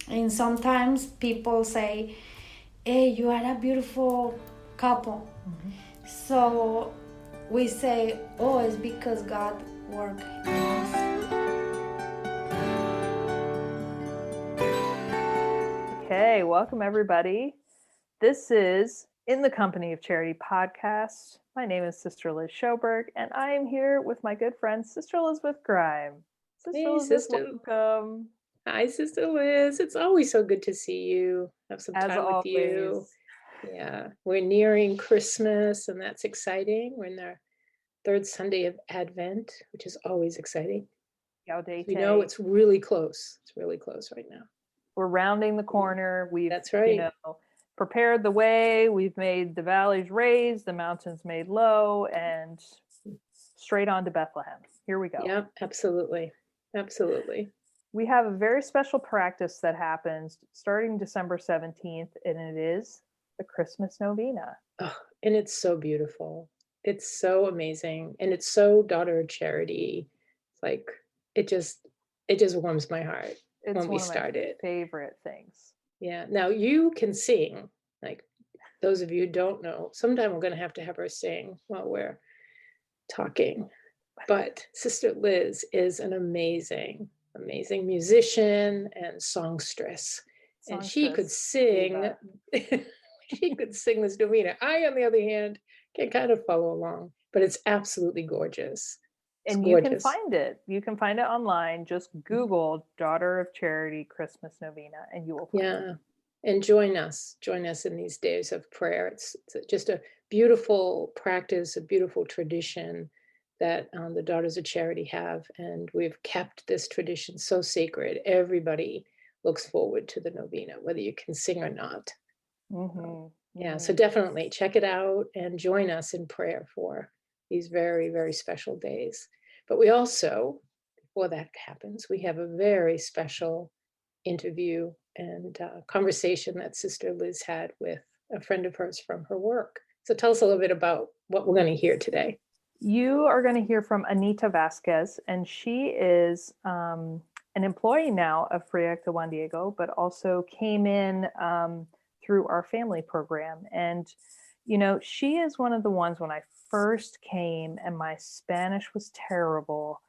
And sometimes people say, hey, you are a beautiful couple. So we say, oh, it's because God worked in us. Okay, welcome everybody. This is In the Company of Charity podcast. My name is Sister Liz Sjoberg, and I am here with my good friend, Sister Elizabeth Grime. Sister Hey, Elizabeth, Sister. welcome. Hi, Sister Liz. It's always so good to see you, have some As time with you. always. Yeah, we're nearing Christmas, and that's exciting. We're in the third Sunday of Advent, which is always exciting. We know it's really close. It's really close right now. We're rounding the corner. We've, That's right. Prepared the way. We've made the valleys raised, the mountains made low, and straight on to Bethlehem. Here we go. Yeah, absolutely. Absolutely. We have a very special practice that happens starting December 17th, and it is the Christmas novena. Oh, and it's so beautiful. It's so amazing. And it's so daughter of charity. It's like it just warms my heart when we start it. Favorite things. Yeah. Now you can sing. Like those of you who don't know, sometime we're going to have her sing while we're talking. But Sister Liz is an amazing musician and songstress. And she could sing. She could sing this novena. I, on the other hand, can kind of follow along, but it's absolutely gorgeous. And you can find it. You can find it online. Just Google Daughter of Charity Christmas Novena and you will find it. And join us in these days of prayer. It's just a beautiful practice, a beautiful tradition that the Daughters of Charity have. And we've kept this tradition so sacred. Everybody looks forward to the novena, whether you can sing or not. So definitely check it out and join us in prayer for these very, very special days. But we also, before that happens, we have a very special interview and conversation that Sister Liz had with a friend of hers from her work. So tell us a little bit about what we're going to hear today. You are going to hear from Anita Vasquez, and she is an employee now of Proyecto Juan Diego, but also came in through our family program. And, she is one of the ones when I first came and my Spanish was terrible.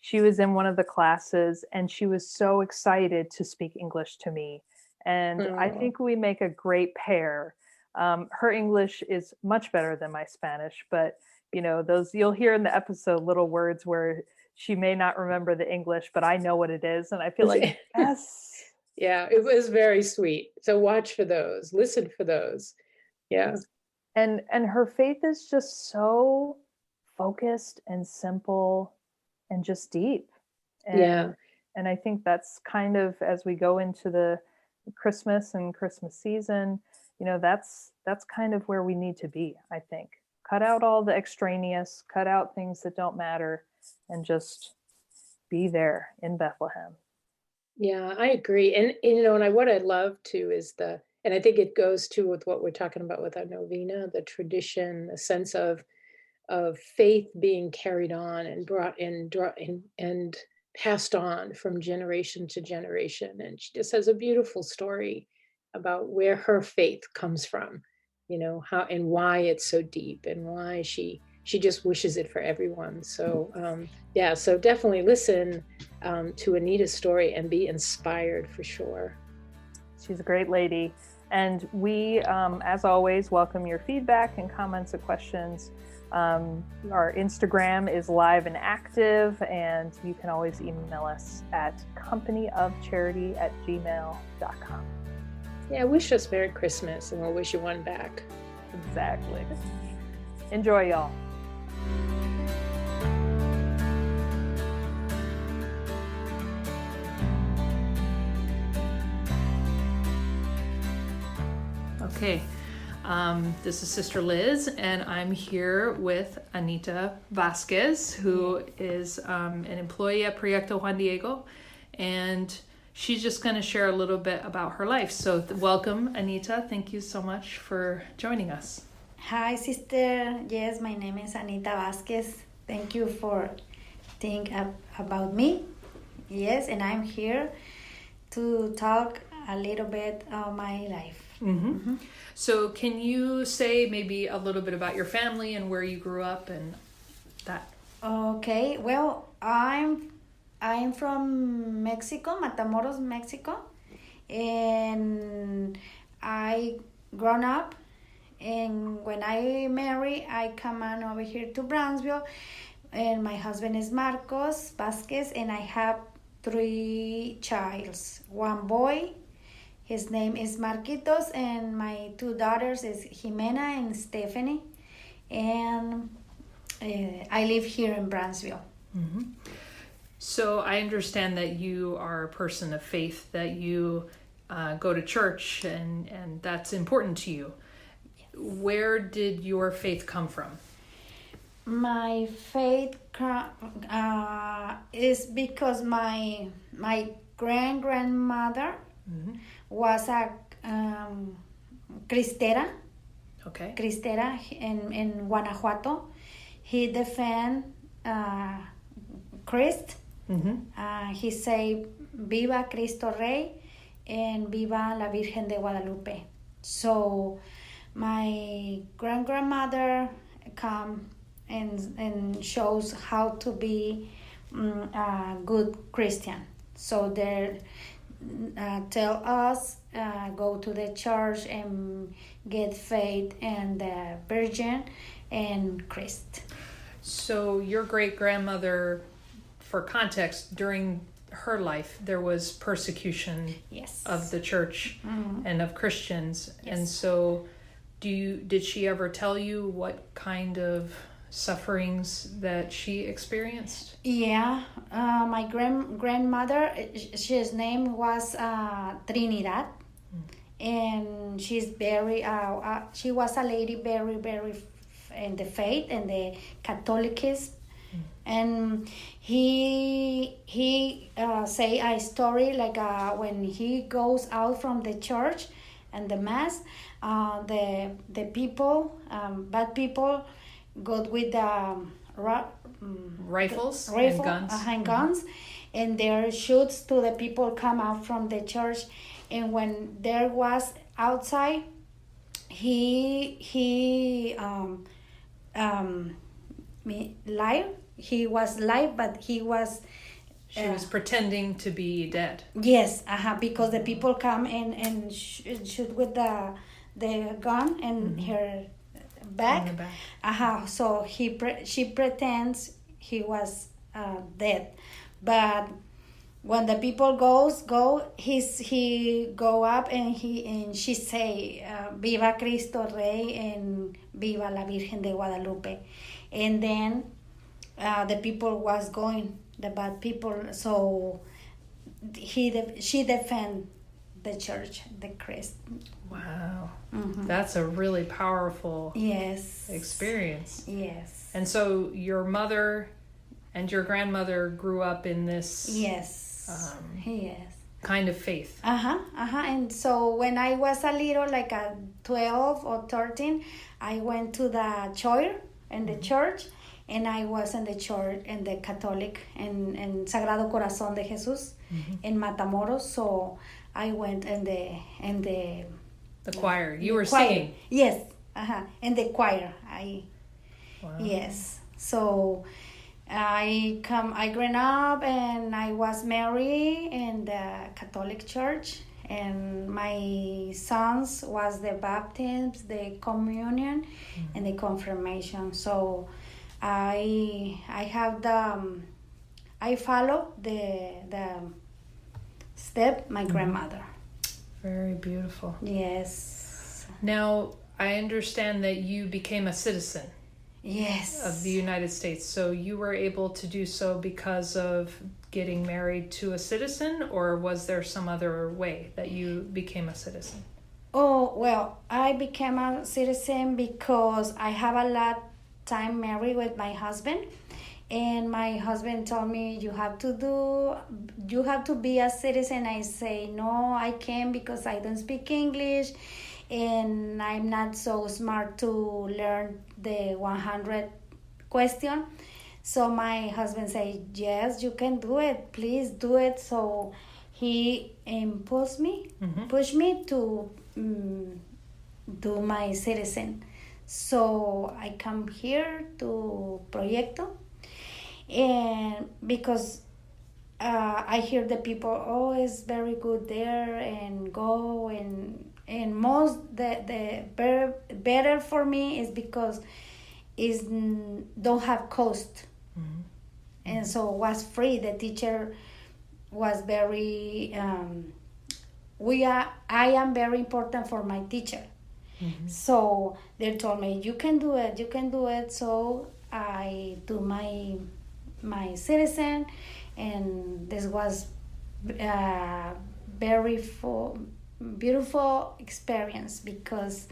She was in one of the classes and she was so excited to speak English to me. And I think we make a great pair. Her English is much better than my Spanish, but those you'll hear in the episode little words where she may not remember the English, but I know what it is. And I feel like, yes. Yeah, it was very sweet. So watch for those, listen for those. Yeah. And her faith is just so focused and simple and just deep. And I think that's kind of, as we go into the Christmas and Christmas season, that's kind of where we need to be, I think. Cut out all the extraneous, cut out things that don't matter, and just be there in Bethlehem. Yeah, I agree. And what I love too is and I think it goes too with what we're talking about with our novena, the tradition, the sense of faith being carried on and brought in and passed on from generation to generation. And she just has a beautiful story about where her faith comes from, how and why it's so deep and why she just wishes it for everyone. So so definitely listen to Anita's story and be inspired for sure. She's a great lady. And we, as always, welcome your feedback and comments and questions. Our Instagram is live and active, and you can always email us at companyofcharity@gmail.com. Yeah, wish us Merry Christmas, and we'll wish you one back. Exactly. Enjoy, y'all. Okay, this is Sister Liz, and I'm here with Anita Vasquez, who is an employee at Proyecto Juan Diego, and she's just going to share a little bit about her life. So welcome, Anita. Thank you so much for joining us. Hi, sister. Yes, my name is Anita Vasquez. Thank you for thinking about me. Yes, and I'm here to talk a little bit of my life. So can you say maybe a little bit about your family and where you grew up and that? Okay, well, I'm from Mexico, Matamoros, Mexico, and I grown up. And when I marry, I come on over here to Brownsville, and my husband is Marcos Vasquez, and I have 3 childs. 1 boy, his name is Marquitos, and my 2 daughters is Jimena and Stephanie, and I live here in Brownsville. So I understand that you are a person of faith, that you go to church, and that's important to you. Where did your faith come from? My faith is because my grandmother was a cristera. Okay. Cristera in Guanajuato. He defend Christ. He say Viva Cristo Rey and Viva la Virgen de Guadalupe. So my grandmother come and shows how to be a good Christian. So they tell us go to the church and get faith in the Virgin and Christ. So your great-grandmother, for context, during her life, there was persecution of the church and of Christians. Yes. And so did she ever tell you what kind of sufferings that she experienced? Yeah, my grandmother, his name was Trinidad, and she's very, she was a lady very, very in the faith and the Catholicism. And he say a story like when he goes out from the church and the mass, the people, bad people, go with the rifles and guns, guns, and their shoots to the people come out from the church. And when there was outside, he was live, but he was. She was pretending to be dead. Yes, because the people come and shoot with the gun in her back. In the back. So she pretends he was dead, but when the people he go up and she say Viva Cristo Rey and Viva la Virgen de Guadalupe, and then the people was going, the bad people, so she defend the church, the Christ. Wow. That's a really powerful experience. Yes. And so your mother and your grandmother grew up in this kind of faith. And so when I was a little, like a 12 or 13, I went to the choir in the church, and I was in the church in the Catholic in Sagrado Corazón de Jesús in Matamoros. So I went in the choir. You were choir. singing. Yes, in the choir. Wow. Yes. So I grew up and I was married in the Catholic Church, and my sons was the baptism, the communion, and the confirmation. So I have I follow the step my grandmother. Very beautiful. Yes. Now, I understand that you became a citizen. Yes. Of the United States. So you were able to do so because of getting married to a citizen, or was there some other way that you became a citizen? Oh, well, I became a citizen because I have a lot time married with my husband, and my husband told me you have to be a citizen. I say no, I can't because I don't speak English and I'm not so smart to learn the 100 question. So my husband say, yes, you can do it, please do it. So he pushed me to do my citizen. So I come here to Proyecto, and because I hear the people, oh, it's very good there, and go, and most the better for me is because is don't have cost, and so it was free. The teacher was very I am very important for my teacher. So they told me, you can do it. So I do my citizen, and this was very beautiful experience, because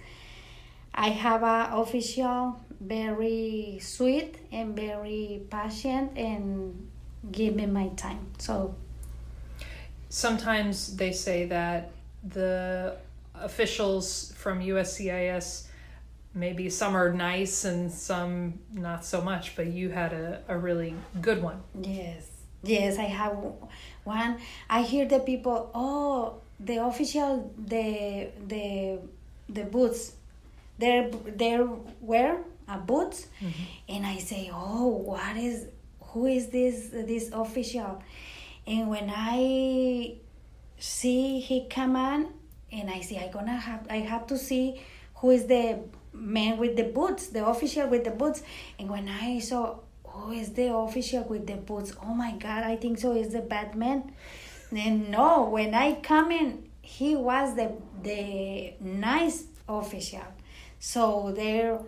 I have a official very sweet and very patient and give me my time. So sometimes they say that the officials from USCIS, maybe some are nice and some not so much, but you had a really good one. Yes, I have one. I hear the people, oh, the official, the boots, they wear a boots, and I say, oh, who is this official? And when I see he come on, and I say, I have to see who is the man with the boots, the official with the boots. And when I saw, who is the official with the boots? Oh my God, I think so is the Batman. And no, when I come in, he was the nice official. So there,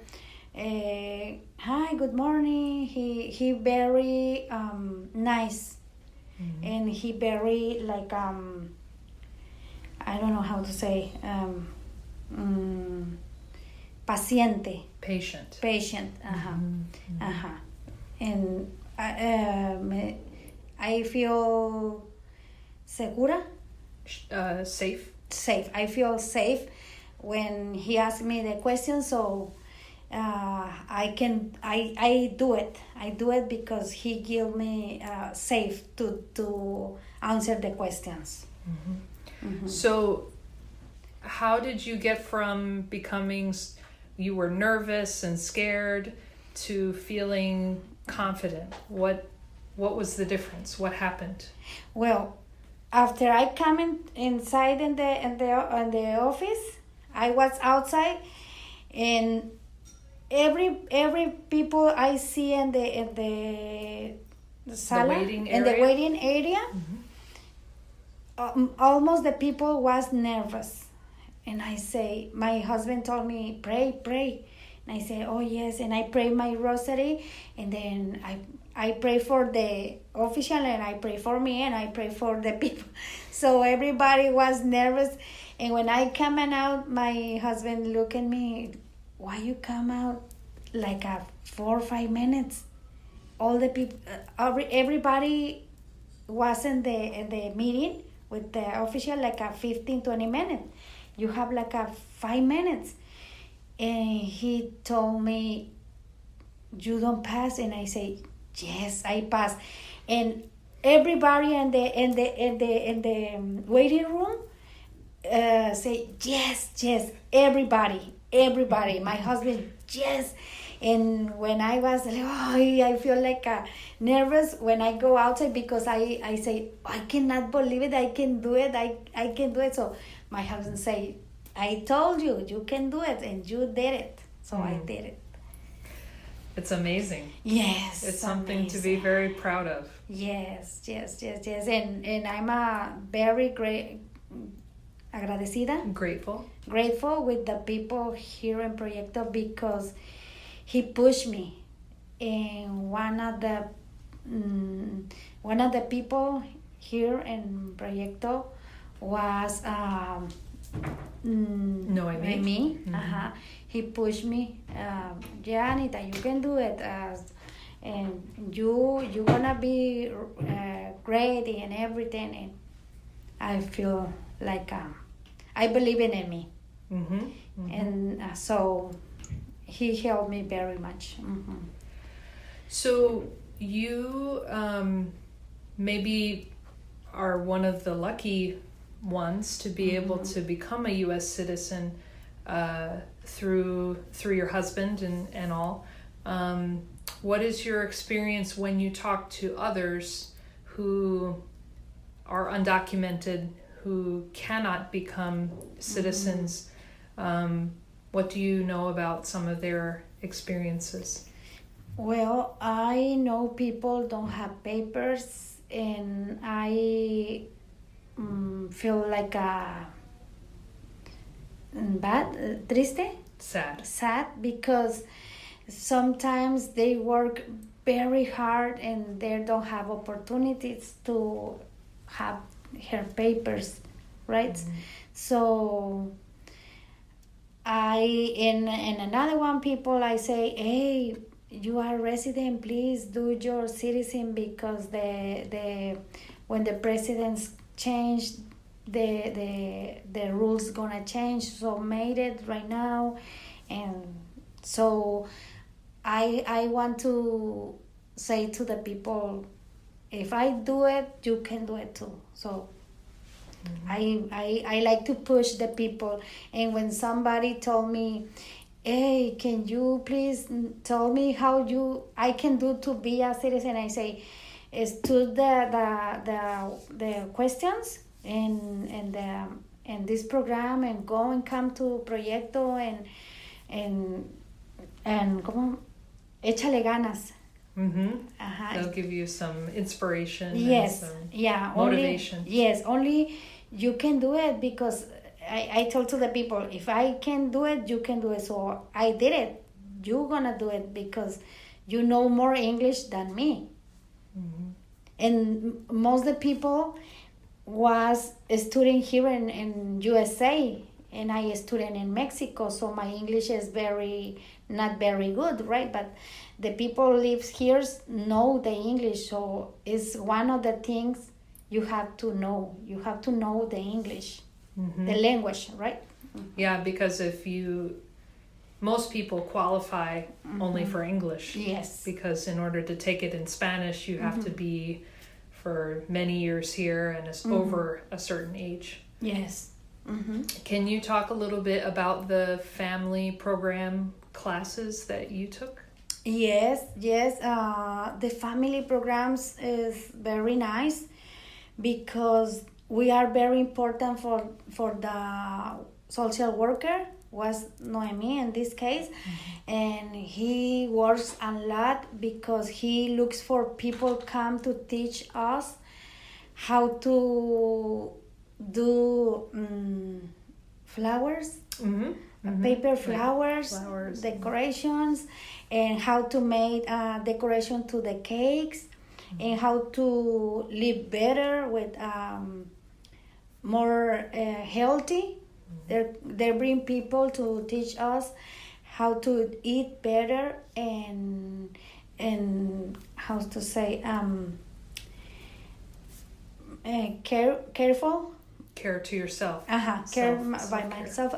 hi, good morning. He very nice, and he very like I don't know how to say, paciente. Patient. And I feel segura. Safe. Safe. I feel safe when he asks me the question. So I do it. I do it because he give me safe to answer the questions. So how did you get from becoming, you were nervous and scared, to feeling confident? What was the difference? What happened? Well, after I come inside in the office, I was outside, and every people I see in the sala, waiting in the area? waiting area, almost the people was nervous. And I say, my husband told me, pray. And I say, oh yes. And I pray my rosary, and then I pray for the official, and I pray for me, and I pray for the people. So everybody was nervous. And when I come out, my husband look at me, why you come out like 4 or 5 minutes? All the people, everybody was in the meeting with the official like 15-20 minutes. You have like 5 minutes. And he told me, you don't pass. And I say, yes, I pass. And everybody in the waiting room say, yes, everybody. My husband, yes. And when I was like, I feel like nervous when I go outside, because I say, I cannot believe it, I can do it, I can do it. So my husband say, I told you, you can do it, and you did it. So I did it. It's amazing. Yes. It's something to be very proud of. Yes. And I'm a very agradecida. Grateful with the people here in Proyecto, because he pushed me. And one of the people here in Proyecto was Noemi. He pushed me. Yeah, Anita, you can do it. And you're gonna be great and everything. And I feel like I believe in me. And so he helped me very much. So you maybe are one of the lucky ones to be able to become a U.S. citizen through your husband and all. What is your experience when you talk to others who are undocumented, who cannot become citizens? What do you know about some of their experiences? Well, I know people don't have papers, and I feel like bad, triste, sad, because sometimes they work very hard and they don't have opportunities to have her papers, right? So in another one, people I say, hey, you are resident, please do your citizen, because when the presidents change, the rules gonna change, so made it right now. And so I want to say to the people, if I do it, you can do it too. So I like to push the people. And when somebody told me, hey, can you please tell me how I can do to be a citizen, I say, to the questions and this program, and go and come to Proyecto and como échale ganas. They'll give you some inspiration. Yes, and some yeah, motivation. Only you can do it, because I told to the people, if I can do it, you can do it. So I did it. You're gonna do it because you know more English than me. And most of the people was studying here in USA, and I studied in Mexico, so my English is not very good, right? But the people lives here know the English, so it's one of the things you have to know. You have to know the English, the language, right? Yeah, because most people qualify only for English. Yes. Because in order to take it in Spanish, you have to be for many years here and it's over a certain age. Yes. Can you talk a little bit about the family program classes that you took? Yes. The family programs is very nice, because we are very important for the social worker, was Noemi in this case, and he works a lot because he looks for people come to teach us how to do flowers, paper flowers, decorations, and how to make decoration to the cakes, and how to live better with more healthy. They bring people to teach us how to eat better and how to say careful. Care to yourself. Care by myself.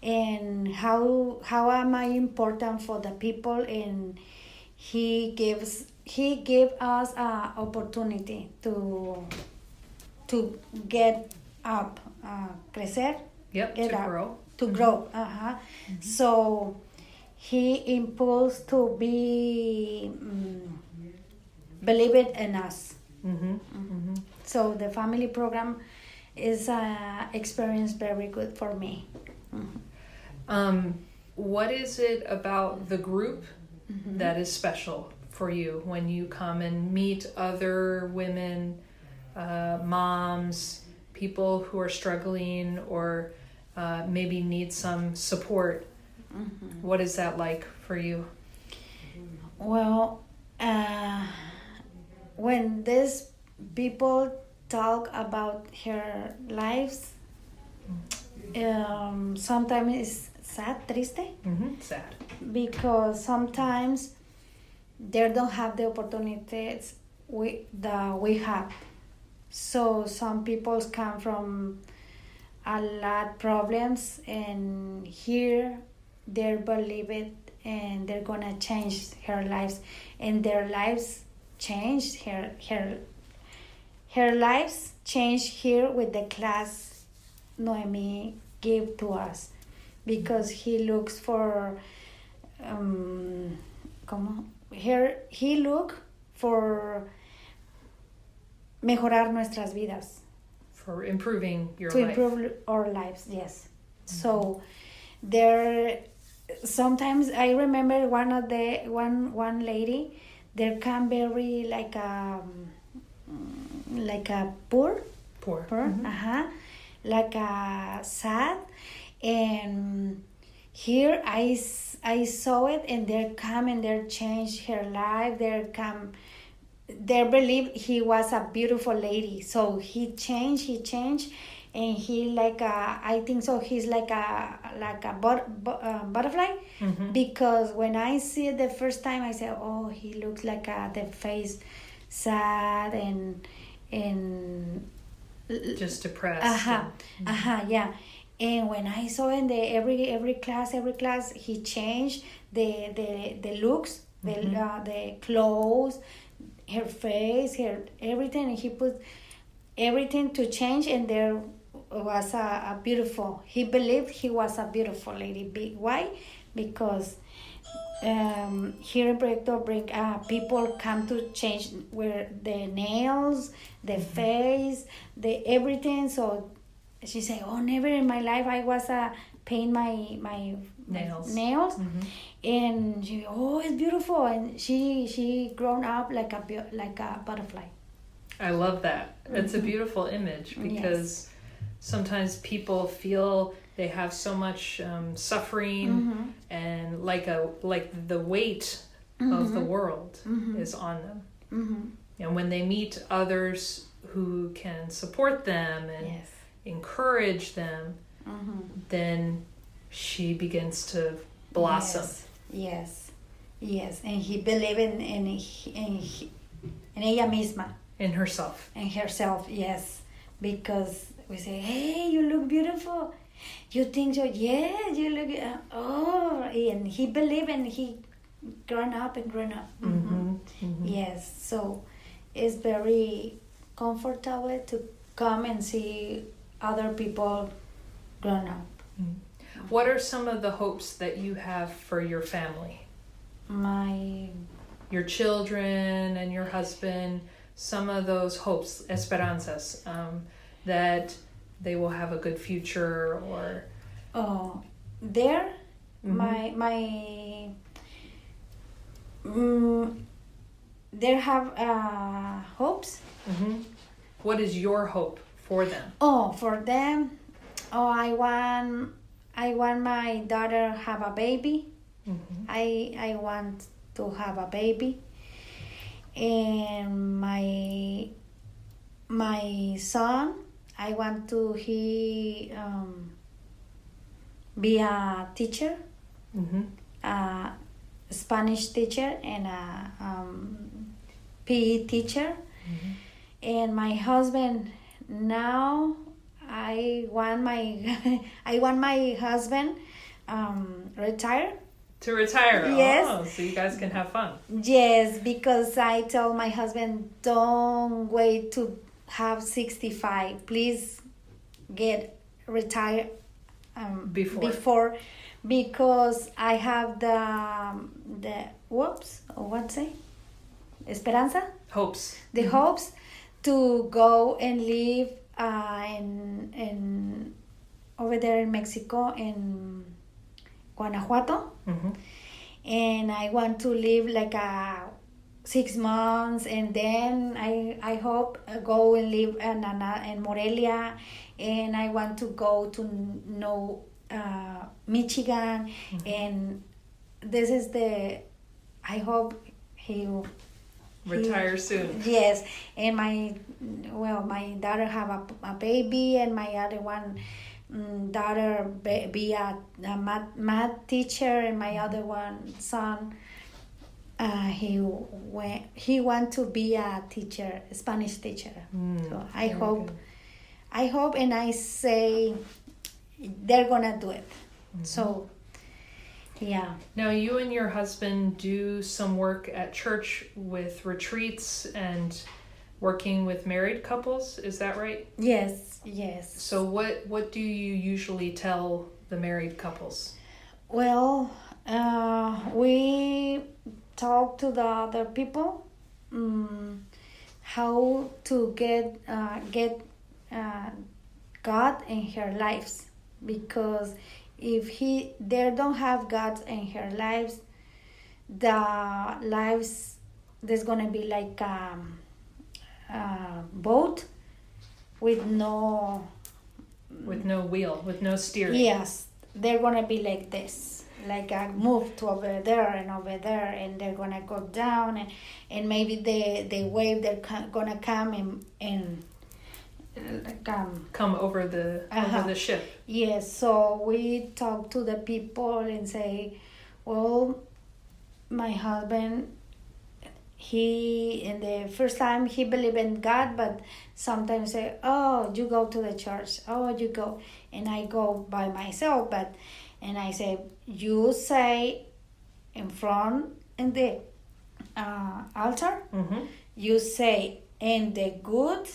And how am I important for the people? And he gave us an opportunity to get up, crecer. Yep, Get to up, grow. To grow. So he impulsed to be believe it in us. So the family program is experience very good for me. What is it about the group that is special for you when you come and meet other women, moms, people who are struggling or maybe need some support? What is that like for you? Well, when these people talk about her lives, sometimes it's sad, triste. Sad. Because sometimes they don't have the opportunities we have. So some people come from a lot problems, and here they believe it, and they're gonna change her lives, and their lives changed her her lives changed here with the class Noemi gave to us, because he looks for he look for mejorar nuestras vidas, For improving your to life. improve our lives. Yes. So there, sometimes I remember one lady, there come very like a poor, Poor. like a sad, and here I saw it, and there come and there change her life. They believe he was a beautiful lady, so he changed, and he like I think so he's like a butterfly, because when I see it the first time, I said, oh, he looks like the face sad and Just depressed. yeah. And when I saw in the every class, he changed the looks, the clothes, her face, her everything. And he put everything to change, and there was a beautiful. He believed he was a beautiful lady. Why? Because here in Proyecto bring people come to change where the nails, the face, the everything. So she said, oh, never in my life I was paint my nails. And she, oh, it's beautiful. And she grown up like a butterfly. I love that. It's a beautiful image, because sometimes people feel they have so much suffering, and like the weight of the world is on them. And when they meet others who can support them and encourage them, then she begins to blossom. Yes. And he believed in ella misma. In herself. And herself, yes. Because we say, hey, you look beautiful. You think so? Yes, you look. And he believed, and he grown up. Yes, so it's very comfortable to come and see other people grown up. What are some of the hopes that you have for your family? Your children and your husband, some of those hopes, esperanzas, that they will have a good future, or... Oh, there, there have hopes. What is your hope for them? Oh, for them, I want my daughter have a baby. I want to have a baby, and my son, I want to be a teacher, a Spanish teacher and a PE teacher. And my husband, now I want my husband retire. To retire? Yes. Oh, so you guys can have fun. Yes, because I told my husband, don't wait to have 65. Please get retired before, because I have the esperanza, Hopes. the hopes to go and live in over there in Mexico, in Guanajuato. And I want to live like 6 months, and then I hope go and live in Morelia, and I want to go to Michigan, and this is I hope he will Retire soon. Yes, and my daughter have a baby, and my other one daughter be a math teacher, and my other one son he want to be a teacher, a Spanish teacher. So I hope, and I say they're gonna do it. So yeah. Now you and your husband do some work at church with retreats and working with married couples. Is that right? Yes, yes. So what do you usually tell the married couples? Well, we talk to the other people how to get God in her lives, because if they don't have God in her lives, the lives there's gonna be like a boat with no wheel, with no steering. Yes, they're gonna be like this, like I move to over there, and they're gonna go down, and maybe the wave they're gonna come and come over the ship. Yes, so we talk to the people and say, well, my husband, he in the first time he believed in God, but sometimes say, oh, you go to the church, oh, you go, and I go by myself, and I say, you say in front in the altar, you say in the good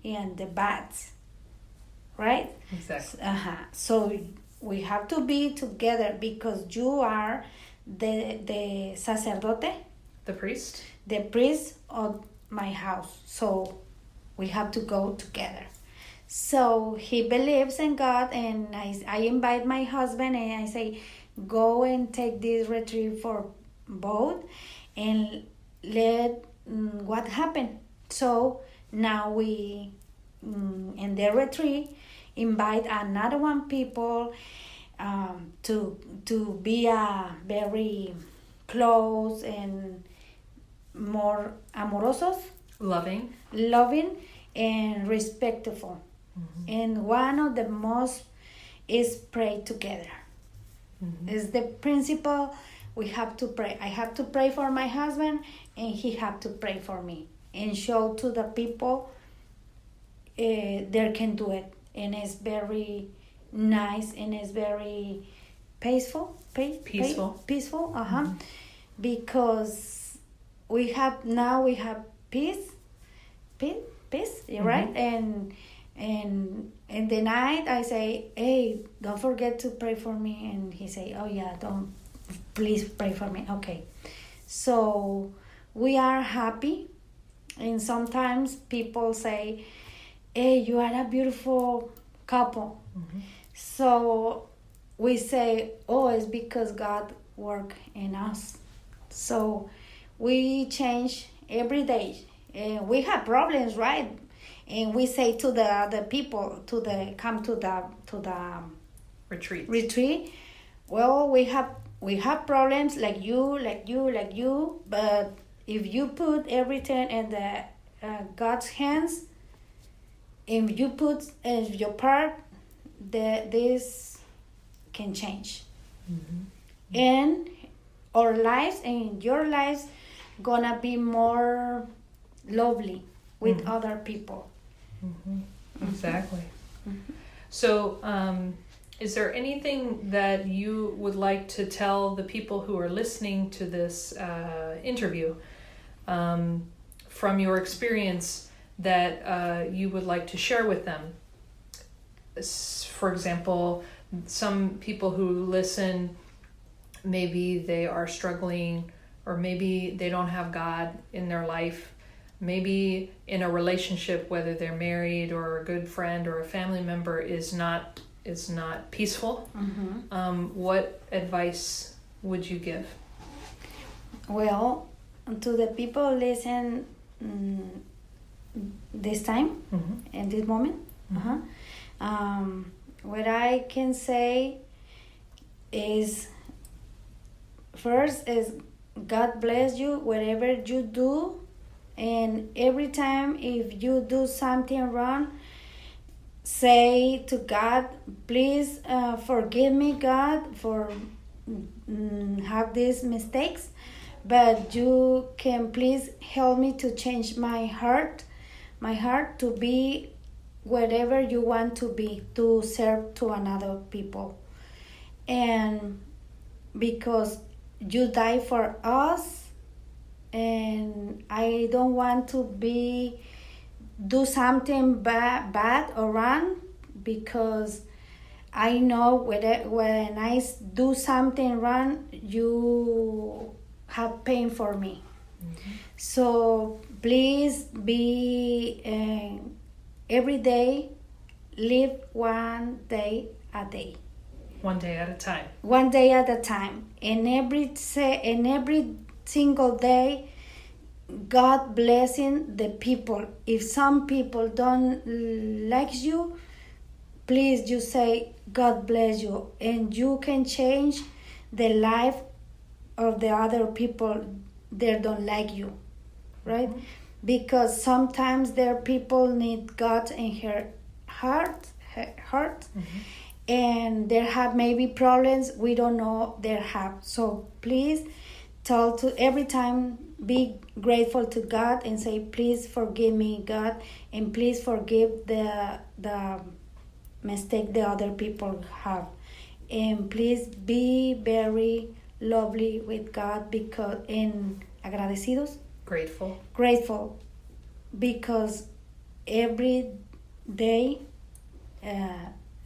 and the bad, right? Exactly. So we have to be together, because you are the sacerdote, the priest of my house. So we have to go together. So he believes in God, and I invite my husband, and I say, go and take this retreat for both, and let what happened. So now we in the retreat invite another one people to be a very close and more amorosos, loving and respectful. And one of the most is pray together. Is the principle. We have to pray. I have to pray for my husband, and he have to pray for me, and show to the people they can do it, and it's very nice, and it's very peaceful. Because we have peace, right? And in the night I say, hey, don't forget to pray for me, and he say, oh yeah, don't, please pray for me. Okay, so we are happy. And sometimes people say, hey, you are a beautiful couple. So we say, oh, it's because God work in us. So we change every day. We have problems, right? And we say to the other people, come to the retreat. Well, we have problems like you, but if you put everything in the God's hands, if you put your part, this can change. And our lives and your lives gonna be more lovely with other people. Exactly. So is there anything that you would like to tell the people who are listening to this interview from your experience that you would like to share with them? For example, some people who listen, maybe they are struggling, or maybe they don't have God in their life, maybe in a relationship, whether they're married or a good friend or a family member is not peaceful. What advice would you give? Well, to the people listen this time, in this moment, what I can say is, first is, God bless you whatever you do, and every time if you do something wrong, say to God, please forgive me, God, for have these mistakes, but you can please help me to change my heart to be whatever you want to be, to serve to another people. And because you die for us, and I don't want to be do something bad or wrong, because I know when I do something wrong, you have pain for me. So please be every day, live one day a day. One day at a time. One day at a time. And every single day, God blessing the people. If some people don't like you, please you say God bless you, and you can change the life of the other people that don't like you, right? Because sometimes their people need God in her heart, and they have maybe problems we don't know they have. So please tell to every time, be grateful to God and say, please forgive me, God, and please forgive the mistake the other people have, and please be very lovely with God, because in agradecidos, grateful, because every day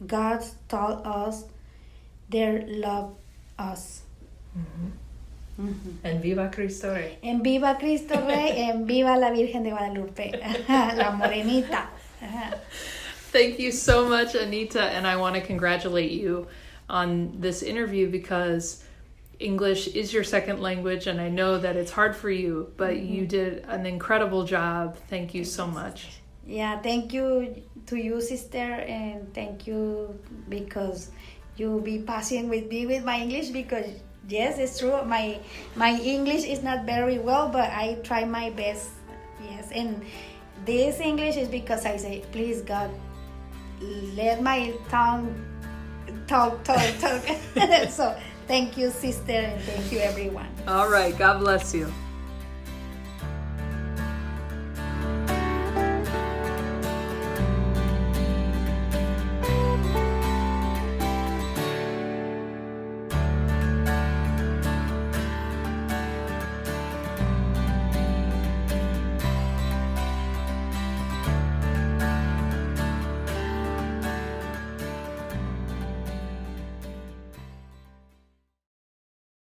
God told us they love us. And viva Cristo Rey. En viva Cristo Rey, en viva la Virgen de Guadalupe, la morenita. Thank you so much, Anita, and I want to congratulate you on this interview, because English is your second language, and I know that it's hard for you, but you did an incredible job. Thank you so much. Yeah, thank you to you, sister, and thank you because you be patient with me with my English, because yes, it's true, my English is not very well, but I try my best. Yes, and this English is because I say, please God, let my tongue talk. So thank you, sister, and thank you, everyone. All right, God bless you.